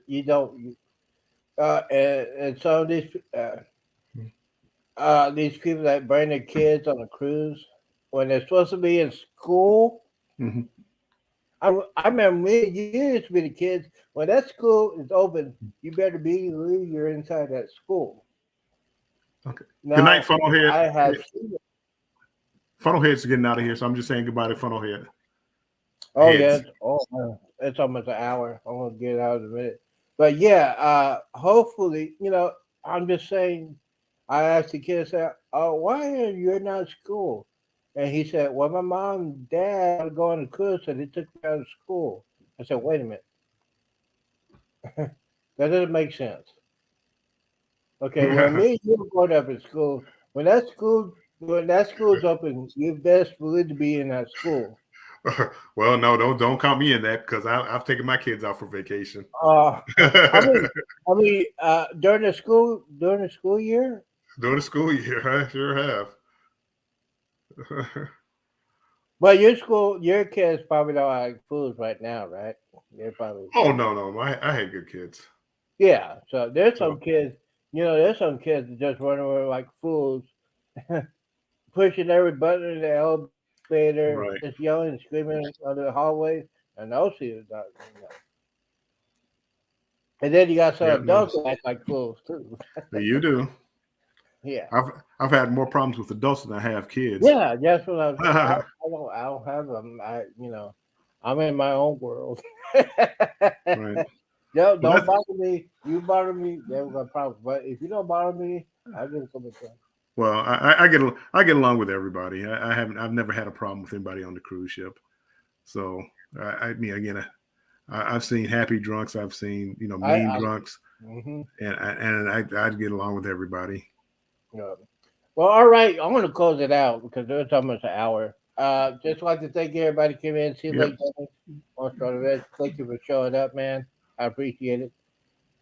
You don't. And some of these people that bring their kids on a cruise when they're supposed to be in school. Mm-hmm. I remember you used to be the kids when that school is open. You better believe you're inside that school. Okay. Now, Good night, Funnelhead. I have seen it. Funnelhead's getting out of here, so I'm just saying goodbye to Funnelhead. Oh Heads. yeah, it's almost an hour. I'm gonna get out in a minute. But yeah, hopefully, I'm just saying. I asked the kid, I said, "Oh, why are you not at school?" And he said, "Well, my mom and dad are going to cruise, so they took me out of school." I said, "Wait a minute, that doesn't make sense." Okay, when me and you were growing up in school, when that school's open, you best believe to be in that school. Well, no, don't count me in that because I've taken my kids out for vacation. I mean, during the school year. During the school year, I sure have. But your kids probably don't like foods right now, right? They're probably Oh no, I had good kids. yeah. So there's So some kids, there's some kids that just run around like fools, pushing every button in the elevator, right. just yelling and screaming on the hallways, and those kids, And then you got some Yeah, no, adults that act like fools too. you do. Yeah. I've had more problems with adults than I have kids. Yeah, that's what I'm saying. I don't have them. I'm in my own world. Right. Don't Well, bother me. You bother me, then we got problems. But if you don't bother me, I'll give it some time. well, I get along with everybody. I've never had a problem with anybody on the cruise ship. So I mean, again, I've seen happy drunks. I've seen mean drunks, Mm-hmm. and I'd get along with everybody. Yeah. Well, all right. I'm going to close it out because it's almost an hour. Just like to thank everybody who came in. See you Yep. later. Thank you for showing up, man. I appreciate it.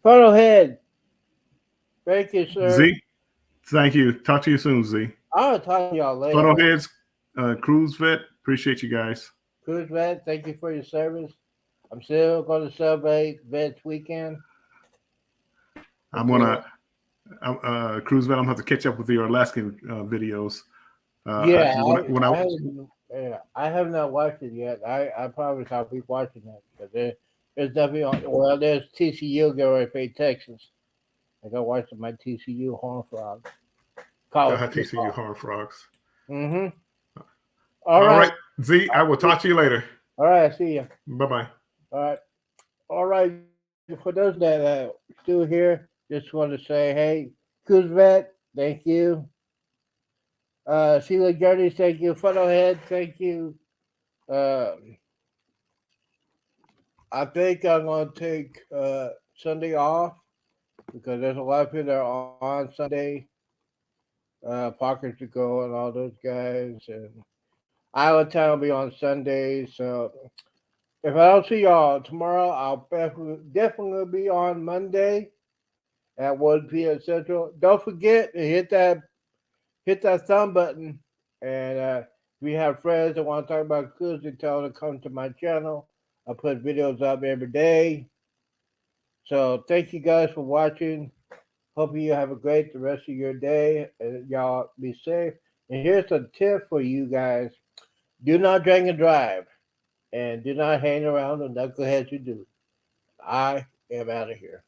Funnelhead. Thank you, sir. Z, thank you. Talk to you soon, Z. I'll talk to y'all later. Funnelheads, Cruise Vet, appreciate you guys. Cruise Vet, thank you for your service. I'm still going to celebrate Vets Weekend. I'm gonna Cruise Vet. I'm gonna have to catch up with your Alaskan videos. I have not watched it yet. I promise I'll be watching that because there's definitely there's TCU getting ready to play Texas. I got to watch my TCU Horned Frogs. TCU Horned Frogs. Mm-hmm. All right, Z. I will talk to you later. All right, I see you. Bye-bye. All right. For those that are still here, just want to say, hey, Kuzvet, thank you. Sheila Journey, thank you. Funnelhead, thank you. I think I'm going to take Sunday off because there's a lot of people that are on Sunday. Parker to go and all those guys. And Island Town will be on Sunday. So if I don't see y'all tomorrow, I'll definitely be on Monday at 1 p.m. Central. Don't forget to hit that thumb button. And if you have friends that want to talk about cruising, tell them to come to my channel. I put videos up every day. So thank you guys for watching. Hope you have a great the rest of your day. And y'all be safe. And here's a tip for you guys. Do not drink and drive. And do not hang around the knuckleheads you do. I am out of here.